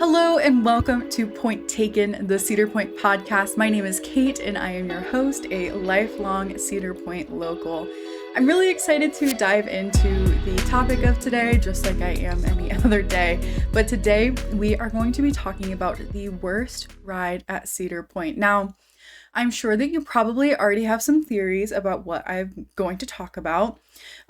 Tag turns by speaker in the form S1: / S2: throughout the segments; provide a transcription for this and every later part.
S1: Hello and welcome to Point Taken, the Cedar Point podcast. My name is Kate and I am your host, a lifelong Cedar Point local. I'm really excited to dive into the topic of today, just like I am any other day. But today we are going to be talking about the worst ride at Cedar Point. Now, I'm sure that you probably already have some theories about what I'm going to talk about.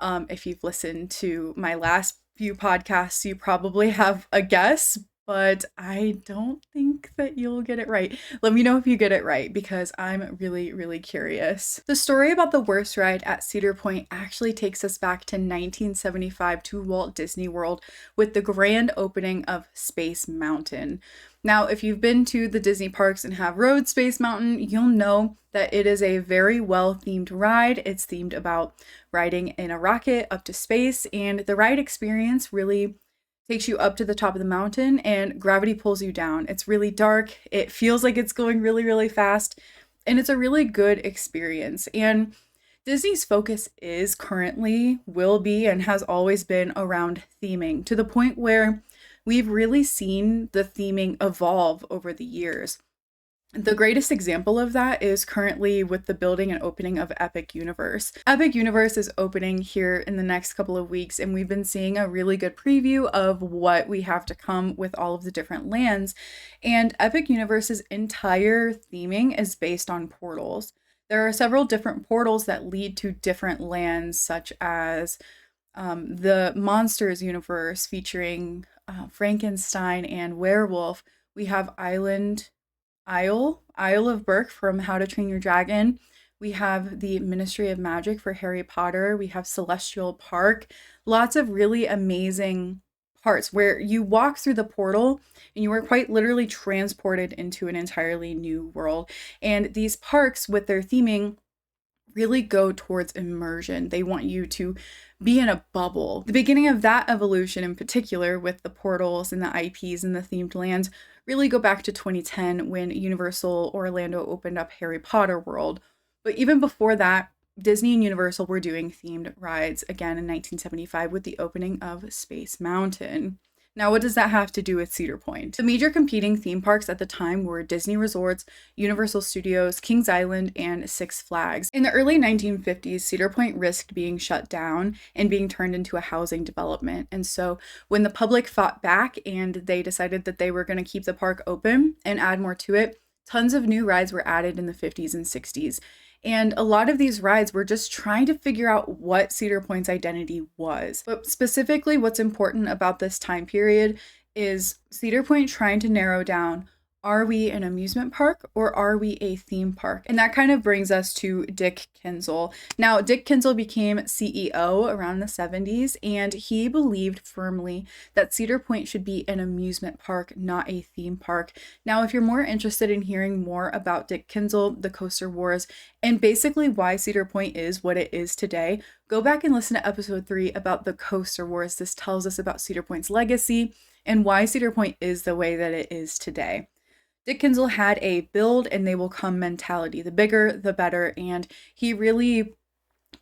S1: If you've listened to my last few podcasts, you probably have a guess, but I don't think that you'll get it right. Let me know if you get it right because I'm really, really curious. The story about the worst ride at Cedar Point actually takes us back to 1975 to Walt Disney World with the grand opening of Space Mountain. Now, if you've been to the Disney parks and have rode Space Mountain, you'll know that it is a very well-themed ride. It's themed about riding in a rocket up to space, and the ride experience really takes you up to the top of the mountain and gravity pulls you down. It's really dark. It feels like it's going really, really fast, and it's a really good experience. And Disney's focus is currently, will be, and has always been around theming to the point where we've really seen the theming evolve over the years. The greatest example of that is currently with the building and opening of Epic Universe. Epic Universe is opening here in the next couple of weeks, and we've been seeing a really good preview of what we have to come with all of the different lands. And Epic Universe's entire theming is based on portals. There are several different portals that lead to different lands, such as the Monsters universe featuring Frankenstein and Werewolf. We have Isle of Berk from How to Train Your Dragon. We have the Ministry of Magic for Harry Potter. We have Celestial Park. Lots of really amazing parts where you walk through the portal and you are quite literally transported into an entirely new world. And these parks with their theming really go towards immersion. They want you to be in a bubble. The beginning of that evolution in particular with the portals and the IPs and the themed lands really go back to 2010 when Universal Orlando opened up Harry Potter World. But even before that, Disney and Universal were doing themed rides again in 1975 with the opening of Space Mountain. Now, what does that have to do with Cedar Point? The major competing theme parks at the time were Disney Resorts, Universal Studios, Kings Island, and Six Flags. In the early 1950s, Cedar Point risked being shut down and being turned into a housing development. And so when the public fought back and they decided that they were going to keep the park open and add more to it, tons of new rides were added in the 50s and 60s. And a lot of these rides were just trying to figure out what Cedar Point's identity was. But specifically, what's important about this time period is Cedar Point trying to narrow down, are we an amusement park or are we a theme park? And that kind of brings us to Dick Kinzel. Now, Dick Kinzel became CEO around the 70s, and he believed firmly that Cedar Point should be an amusement park, not a theme park. Now, if you're more interested in hearing more about Dick Kinzel, the Coaster Wars, and basically why Cedar Point is what it is today, go back and listen to episode 3 about the Coaster Wars. This tells us about Cedar Point's legacy and why Cedar Point is the way that it is today. Dick Kinzel had a build and they will come mentality. The bigger, the better. And he really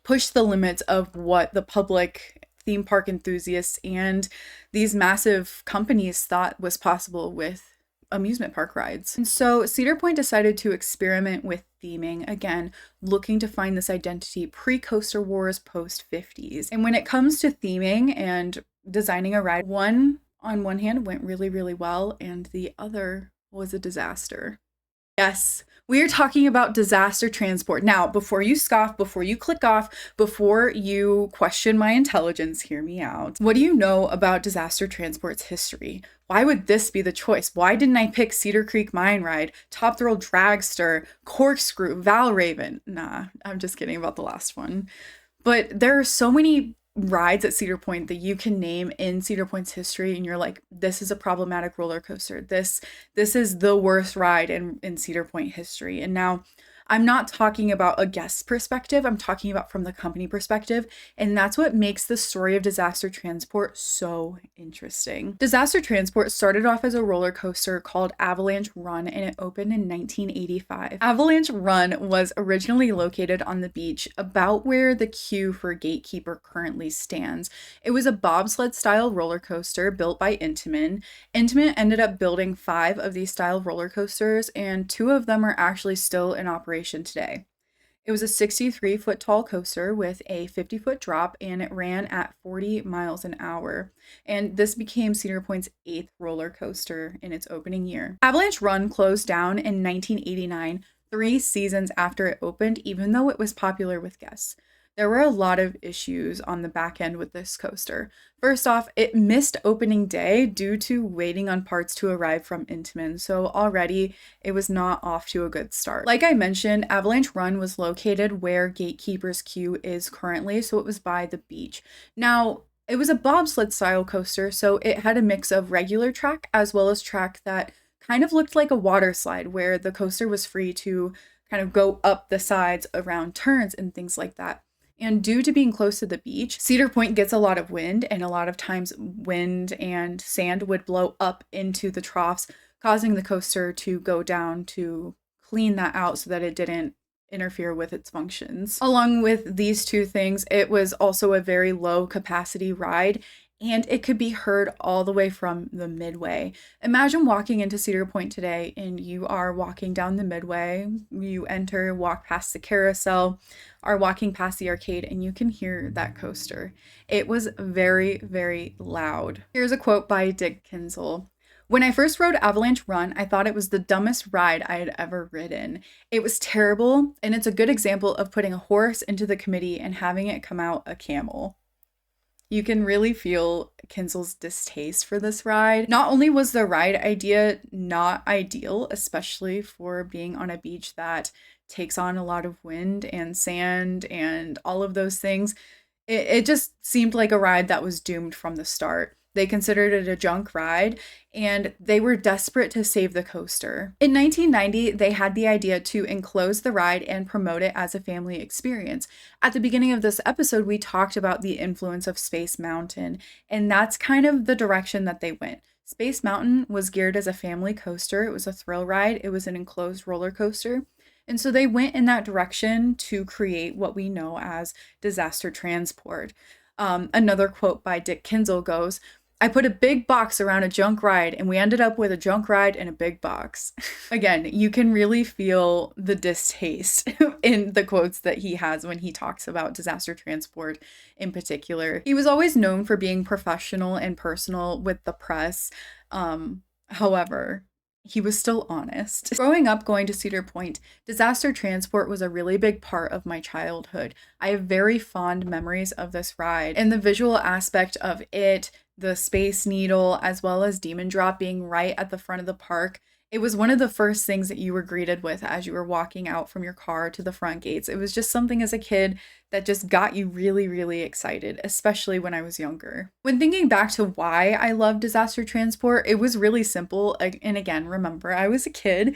S1: pushed the limits of what the public, theme park enthusiasts, and these massive companies thought was possible with amusement park rides. And so Cedar Point decided to experiment with theming, again, looking to find this identity pre-Coaster Wars, post-50s. And when it comes to theming and designing a ride, on one hand went really, really well, and the other was a disaster. Yes, we are talking about disaster transport. Now, before you scoff, before you click off, before you question my intelligence, hear me out. What do you know about disaster transport's history? Why would this be the choice? Why didn't I pick Cedar Creek Mine Ride, Top Thrill Dragster, Corkscrew, Valraven? Nah, I'm just kidding about the last one. But there are so many rides at Cedar Point that you can name in Cedar Point's history, and you're like, this is a problematic roller coaster. This is the worst ride in Cedar Point history. And now I'm not talking about a guest perspective, I'm talking about from the company perspective, and that's what makes the story of Disaster Transport so interesting. Disaster Transport started off as a roller coaster called Avalanche Run, and it opened in 1985. Avalanche Run was originally located on the beach about where the queue for Gatekeeper currently stands. It was a bobsled style roller coaster built by Intamin. Intamin ended up building 5 of these style roller coasters, and 2 of them are actually still in operation today. It was a 63-foot tall coaster with a 50-foot drop, and it ran at 40 miles an hour. And this became Cedar Point's 8th roller coaster in its opening year. Avalanche Run closed down in 1989, 3 seasons after it opened, even though it was popular with guests. There were a lot of issues on the back end with this coaster. First off, it missed opening day due to waiting on parts to arrive from Intamin, so already it was not off to a good start. Like I mentioned, Avalanche Run was located where Gatekeeper's queue is currently, so it was by the beach. Now, it was a bobsled style coaster, so it had a mix of regular track as well as track that kind of looked like a water slide, where the coaster was free to kind of go up the sides around turns and things like that. And due to being close to the beach, Cedar Point gets a lot of wind, and a lot of times wind and sand would blow up into the troughs, causing the coaster to go down to clean that out so that it didn't interfere with its functions. Along with these 2 things, it was also a very low capacity ride, and it could be heard all the way from the midway. Imagine walking into Cedar Point today and you are walking down the midway, you enter, walk past the carousel, are walking past the arcade, and you can hear that coaster. It was very, very loud. Here's a quote by Dick Kinzel. "When I first rode Avalanche Run, I thought it was the dumbest ride I had ever ridden. It was terrible, and it's a good example of putting a horse into the committee and having it come out a camel." You can really feel Kinzel's distaste for this ride. Not only was the ride idea not ideal, especially for being on a beach that takes on a lot of wind and sand and all of those things, it just seemed like a ride that was doomed from the start. They considered it a junk ride, and they were desperate to save the coaster. In 1990, they had the idea to enclose the ride and promote it as a family experience. At the beginning of this episode, we talked about the influence of Space Mountain, and that's kind of the direction that they went. Space Mountain was geared as a family coaster. It was a thrill ride. It was an enclosed roller coaster. And so they went in that direction to create what we know as Disaster Transport. Another quote by Dick Kinzel goes, "I put a big box around a junk ride, and we ended up with a junk ride and a big box." Again, you can really feel the distaste in the quotes that he has when he talks about Disaster Transport in particular. He was always known for being professional and personal with the press. However, he was still honest. Growing up going to Cedar Point, Disaster Transport was a really big part of my childhood. I have very fond memories of this ride, and the visual aspect of it, the Space Needle, as well as Demon Drop being right at the front of the park. It was one of the first things that you were greeted with as you were walking out from your car to the front gates. It was just something as a kid that just got you really, really excited, especially when I was younger. When thinking back to why I love Disaster Transport, it was really simple. And again, remember, I was a kid.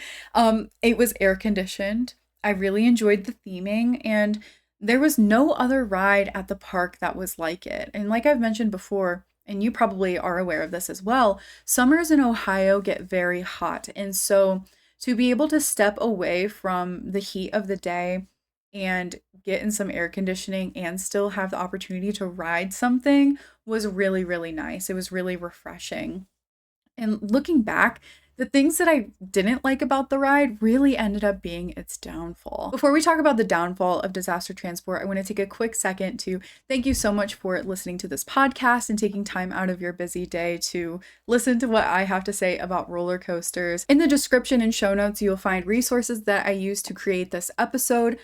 S1: It was air conditioned. I really enjoyed the theming, and there was no other ride at the park that was like it. And like I've mentioned before, and you probably are aware of this as well, summers in Ohio get very hot. And so to be able to step away from the heat of the day and get in some air conditioning and still have the opportunity to ride something was really, really nice. It was really refreshing. And looking back, the things that I didn't like about the ride really ended up being its downfall. Before we talk about the downfall of Disaster Transport, I want to take a quick second to thank you so much for listening to this podcast and taking time out of your busy day to listen to what I have to say about roller coasters. In the description and show notes, you'll find resources that I used to create this episode.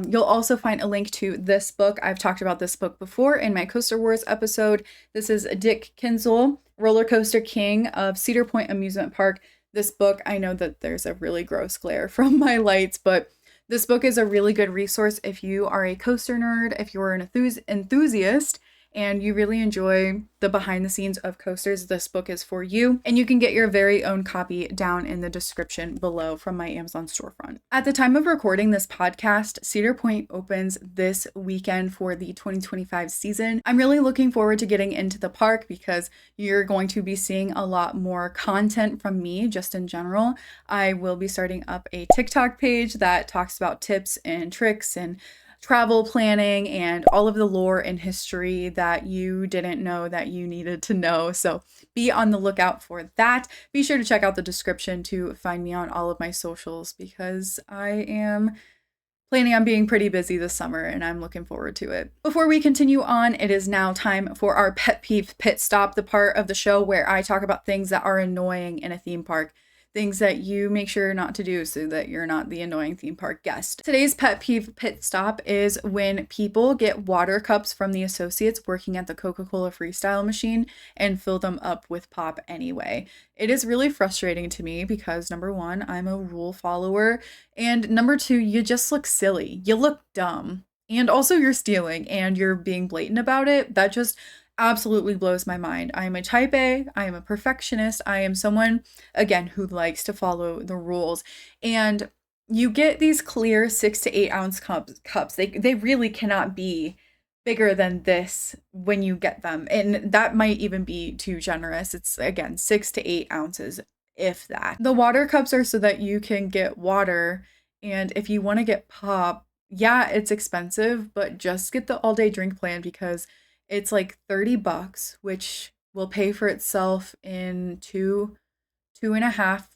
S1: You'll also find a link to this book. I've talked about this book before in my Coaster Wars episode. This is Dick Kinzel, Roller Coaster King of Cedar Point Amusement Park. This book, I know that there's a really gross glare from my lights, but this book is a really good resource if you are a coaster nerd, if you're an enthusiast, and you really enjoy the behind the scenes of coasters, this book is for you. And you can get your very own copy down in the description below from my Amazon storefront. At the time of recording this podcast, Cedar Point opens this weekend for the 2025 season. I'm really looking forward to getting into the park because you're going to be seeing a lot more content from me just in general. I will be starting up a TikTok page that talks about tips and tricks and travel planning and all of the lore and history that you didn't know that you needed to know. So be on the lookout for that. Be sure to check out the description to find me on all of my socials because I am planning on being pretty busy this summer and I'm looking forward to it. Before we continue on, it is now time for our pet peeve pit stop, the part of the show where I talk about things that are annoying in a theme park. Things that you make sure not to do so that you're not the annoying theme park guest. Today's pet peeve pit stop is when people get water cups from the associates working at the Coca-Cola Freestyle machine and fill them up with pop anyway. It is really frustrating to me because number one, I'm a rule follower, and number two, you just look silly. You look dumb. And also you're stealing and you're being blatant about it. That just absolutely blows my mind. I am a type A, I am a perfectionist, I am someone, again, who likes to follow the rules. And you get these clear 6 to 8 ounce cups. They really cannot be bigger than this when you get them. And that might even be too generous. It's again 6 to 8 ounces, if that. The water cups are so that you can get water. And if you want to get pop, yeah, it's expensive, but just get the all day drink plan because it's like $30, which will pay for itself in two and a half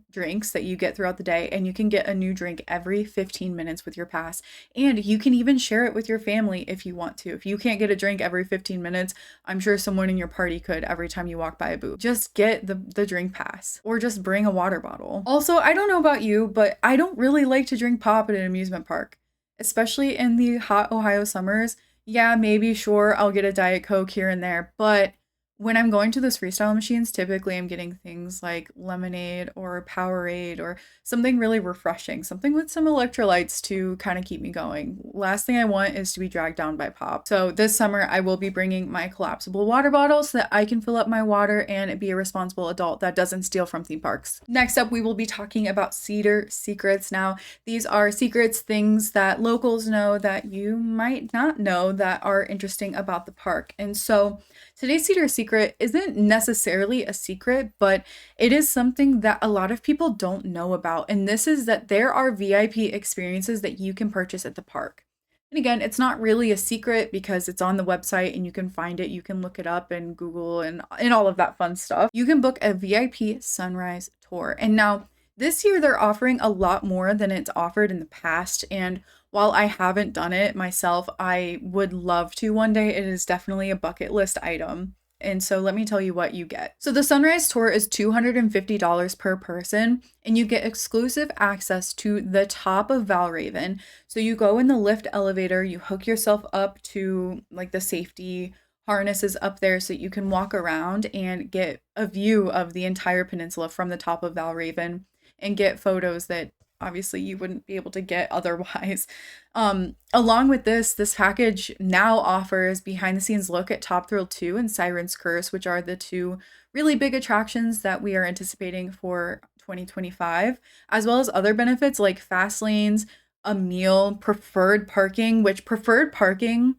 S1: drinks that you get throughout the day, and you can get a new drink every 15 minutes with your pass, and you can even share it with your family if you want to. If you can't get a drink every 15 minutes, I'm sure someone in your party could every time you walk by a booth. Just get the drink pass or just bring a water bottle. Also, I don't know about you, but I don't really like to drink pop at an amusement park, especially in the hot Ohio summers. Yeah, maybe, sure, I'll get a Diet Coke here and there, but when I'm going to those freestyle machines, typically I'm getting things like lemonade or Powerade or something really refreshing, something with some electrolytes to kind of keep me going. Last thing I want is to be dragged down by pop. So this summer I will be bringing my collapsible water bottle so that I can fill up my water and be a responsible adult that doesn't steal from theme parks. Next up, we will be talking about Cedar secrets. Now, these are secrets, things that locals know that you might not know that are interesting about the park. And so today's Cedar secret isn't necessarily a secret, but it is something that a lot of people don't know about. And this is that there are VIP experiences that you can purchase at the park. And again, it's not really a secret because it's on the website and you can find it. You can look it up and Google and all of that fun stuff. You can book a VIP sunrise tour. And now this year they're offering a lot more than it's offered in the past. And while I haven't done it myself, I would love to one day. It is definitely a bucket list item. And so let me tell you what you get. So the sunrise tour is $250 per person, and you get exclusive access to the top of Valraven. So you go in the lift elevator, you hook yourself up to like the safety harnesses up there so you can walk around and get a view of the entire peninsula from the top of Valraven and get photos that obviously you wouldn't be able to get otherwise. Along with this package now offers behind the scenes look at Top Thrill 2 and Siren's Curse, which are the two really big attractions that we are anticipating for 2025, as well as other benefits like fast lanes, a meal, preferred parking, which preferred parking,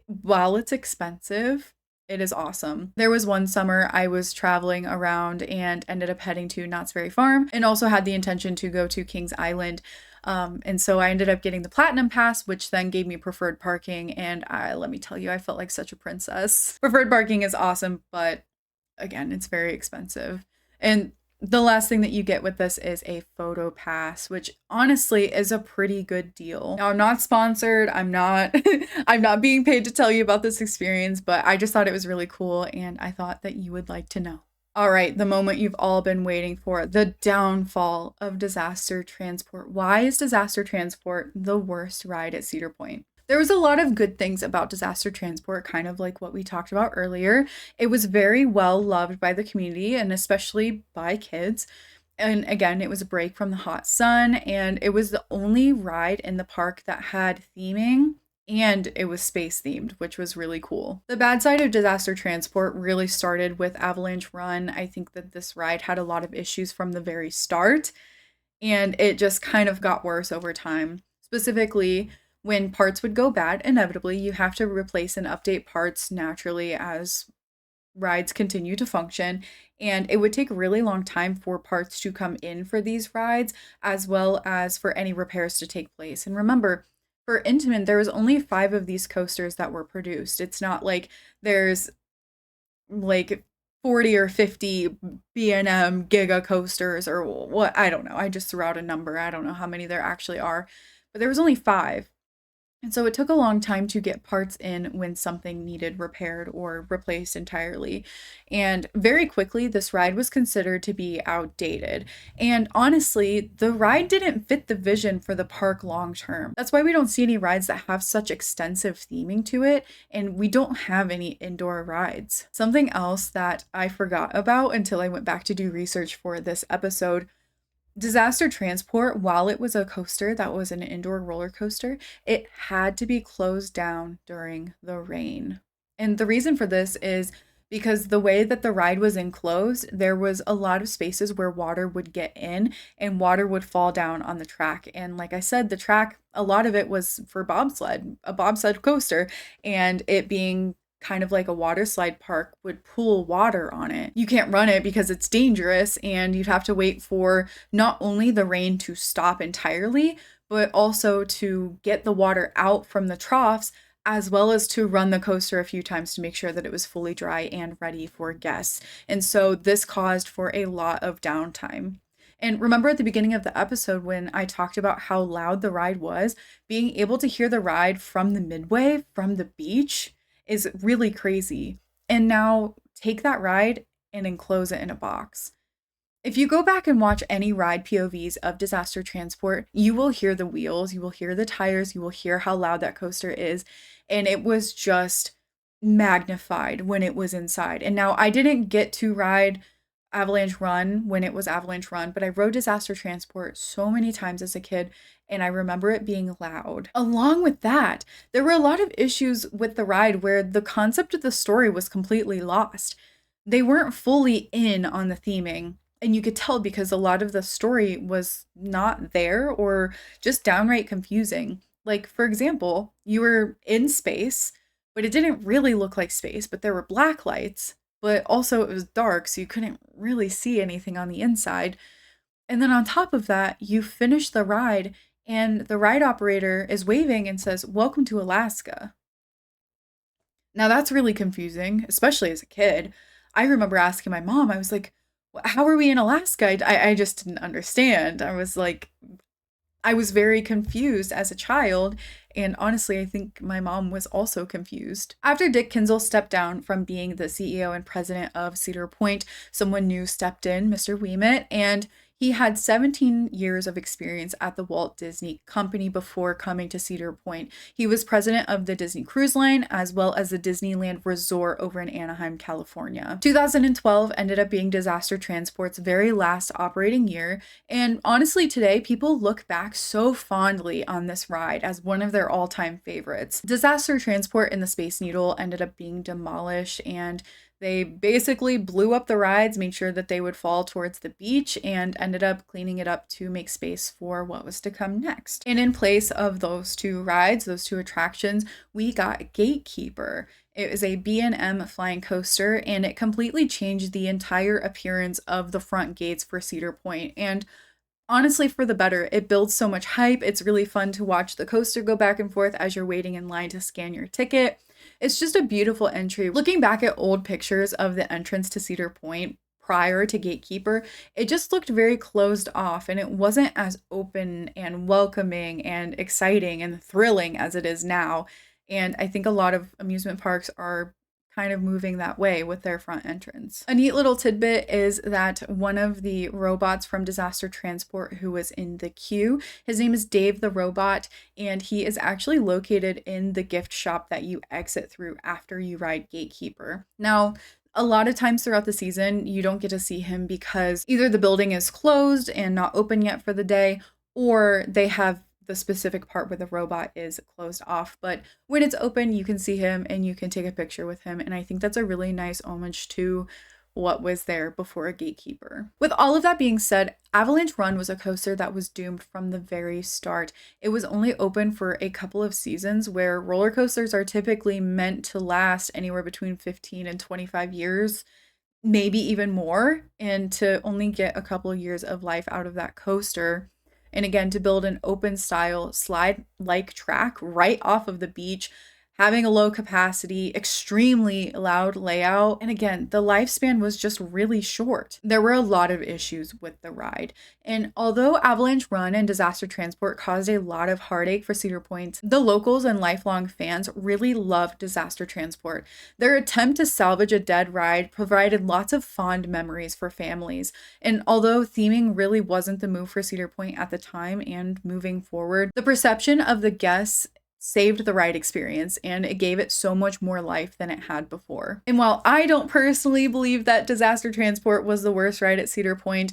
S1: while it's expensive, it is awesome. There was one summer I was traveling around and ended up heading to Knott's Berry Farm and also had the intention to go to Kings Island. And so I ended up getting the Platinum Pass, which then gave me preferred parking. And let me tell you, I felt like such a princess. Preferred parking is awesome, but again, it's very expensive. And the last thing that you get with this is a photo pass, which honestly is a pretty good deal. Now, I'm not sponsored. I'm not I'm not being paid to tell you about this experience, but I just thought it was really cool and I thought that you would like to know. All right, the moment you've all been waiting for, the downfall of disaster transport. Why is disaster transport the worst ride at Cedar Point? There was a lot of good things about disaster transport, kind of like what we talked about earlier. It was very well loved by the community and especially by kids. And again, it was a break from the hot sun, and it was the only ride in the park that had theming and it was space themed, which was really cool. The bad side of disaster transport really started with Avalanche Run. I think that this ride had a lot of issues from the very start, and it just kind of got worse over time. Specifically, when parts would go bad, inevitably, you have to replace and update parts naturally as rides continue to function. And it would take a really long time for parts to come in for these rides, as well as for any repairs to take place. And remember, for Intamin, there was only 5 of these coasters that were produced. It's not like there's like 40 or 50 B&M Giga coasters or what. I don't know. I just threw out a number. I don't know how many there actually are, but there was only 5. And so it took a long time to get parts in when something needed repaired or replaced entirely. And very quickly, this ride was considered to be outdated. And honestly, the ride didn't fit the vision for the park long term. That's why we don't see any rides that have such extensive theming to it, and we don't have any indoor rides. Something else that I forgot about until I went back to do research for this episode. Disaster Transport, while it was a coaster that was an indoor roller coaster, it had to be closed down during the rain. And the reason for this is because the way that the ride was enclosed, there was a lot of spaces where water would get in and water would fall down on the track. And like I said, the track, a lot of it was for bobsled, a bobsled coaster, and it being kind of like a water slide park would pool water on it. You can't run it because it's dangerous, and you'd have to wait for not only the rain to stop entirely, but also to get the water out from the troughs, as well as to run the coaster a few times to make sure that it was fully dry and ready for guests. And so this caused for a lot of downtime. And remember at the beginning of the episode when I talked about how loud the ride was, being able to hear the ride from the midway, from the beach, is really crazy. And now take that ride and enclose it in a box. If you go back and watch any ride POVs of disaster transport, you will hear the wheels, you will hear the tires, you will hear how loud that coaster is. And it was just magnified when it was inside. And now I didn't get to ride Avalanche Run when it was Avalanche Run, but I rode disaster transport so many times as a kid, and I remember it being loud. Along with that, there were a lot of issues with the ride where the concept of the story was completely lost. They weren't fully in on the theming, and you could tell because a lot of the story was not there or just downright confusing. Like, for example, you were in space, but it didn't really look like space, but there were black lights, but also it was dark, so you couldn't really see anything on the inside. And then on top of that, you finish the ride, and the ride operator is waving and says, "Welcome to Alaska." Now that's really confusing, especially as a kid. I remember asking my mom, I was like, how are we in Alaska? I just didn't understand. I was very confused as a child, and honestly, I think my mom was also confused. After Dick Kinzel stepped down from being the CEO and president of Cedar Point, someone new stepped in, Mr. Ouimet, and he had 17 years of experience at the Walt Disney Company before coming to Cedar Point. He was president of the Disney Cruise Line as well as the Disneyland Resort over in Anaheim, California. 2012 ended up being Disaster Transport's very last operating year, and honestly today people look back so fondly on this ride as one of their all-time favorites. Disaster Transport and the Space Needle ended up being demolished, and they basically blew up the rides, made sure that they would fall towards the beach, and ended up cleaning it up to make space for what was to come next. And in place of those 2 rides, those 2 attractions, we got Gatekeeper. It was a B&M flying coaster, and it completely changed the entire appearance of the front gates for Cedar Point. And honestly, for the better. It builds so much hype. It's really fun to watch the coaster go back and forth as you're waiting in line to scan your ticket. It's just a beautiful entry. Looking back at old pictures of the entrance to Cedar Point prior to Gatekeeper, it just looked very closed off, and it wasn't as open and welcoming and exciting and thrilling as it is now. And I think a lot of amusement parks are kind of moving that way with their front entrance. A neat little tidbit is that one of the robots from Disaster Transport who was in the queue, his name is Dave the Robot, and he is actually located in the gift shop that you exit through after you ride Gatekeeper. Now, a lot of times throughout the season, you don't get to see him because either the building is closed and not open yet for the day, or they have the specific part where the robot is closed off. But when it's open, you can see him and you can take a picture with him. And I think that's a really nice homage to what was there before a gatekeeper. With all of that being said, Avalanche Run was a coaster that was doomed from the very start. It was only open for a couple of seasons, where roller coasters are typically meant to last anywhere between 15 and 25 years, maybe even more, and to only get a couple of years of life out of that coaster. And again, to build an open style slide like track right off of the beach, having a low capacity, extremely loud layout. And again, the lifespan was just really short. There were a lot of issues with the ride. And although Avalanche Run and Disaster Transport caused a lot of heartache for Cedar Point, the locals and lifelong fans really loved Disaster Transport. Their attempt to salvage a dead ride provided lots of fond memories for families. And although theming really wasn't the move for Cedar Point at the time and moving forward, the perception of the guests saved the ride experience, and it gave it so much more life than it had before. And while I don't personally believe that Disaster Transport was the worst ride at Cedar Point,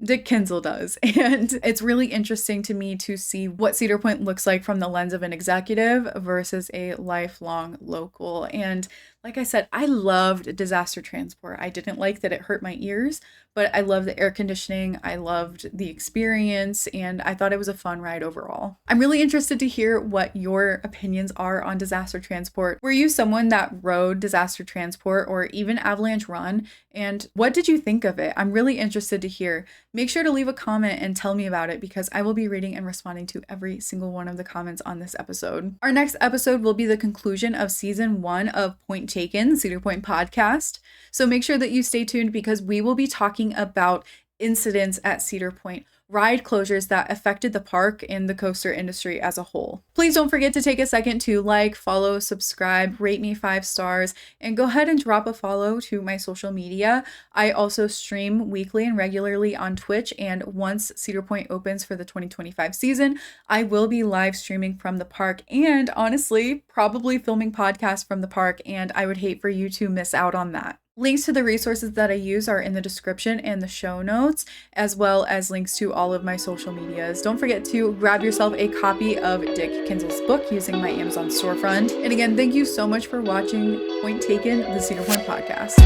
S1: Dick Kinzel does. And it's really interesting to me to see what Cedar Point looks like from the lens of an executive versus a lifelong local. And like I said, I loved Disaster Transport. I didn't like that it hurt my ears, but I loved the air conditioning. I loved the experience, and I thought it was a fun ride overall. I'm really interested to hear what your opinions are on Disaster Transport. Were you someone that rode Disaster Transport or even Avalanche Run? And what did you think of it? I'm really interested to hear. Make sure to leave a comment and tell me about it, because I will be reading and responding to every single one of the comments on this episode. Our next episode will be the conclusion of season 1 of Point Taken, Cedar Point podcast. So make sure that you stay tuned, because we will be talking about incidents at Cedar Point, ride closures that affected the park and the coaster industry as a whole. Please don't forget to take a second to like, follow, subscribe, rate me 5 stars, and go ahead and drop a follow to my social media. I also stream weekly and regularly on Twitch, and once Cedar Point opens for the 2025 season, I will be live streaming from the park, and honestly, probably filming podcasts from the park, and I would hate for you to miss out on that. Links to the resources that I use are in the description and the show notes, as well as links to all of my social medias. Don't forget to grab yourself a copy of Dick Kinzel's book using my Amazon storefront. And again, thank you so much for watching Point Taken, the Cedar Point podcast.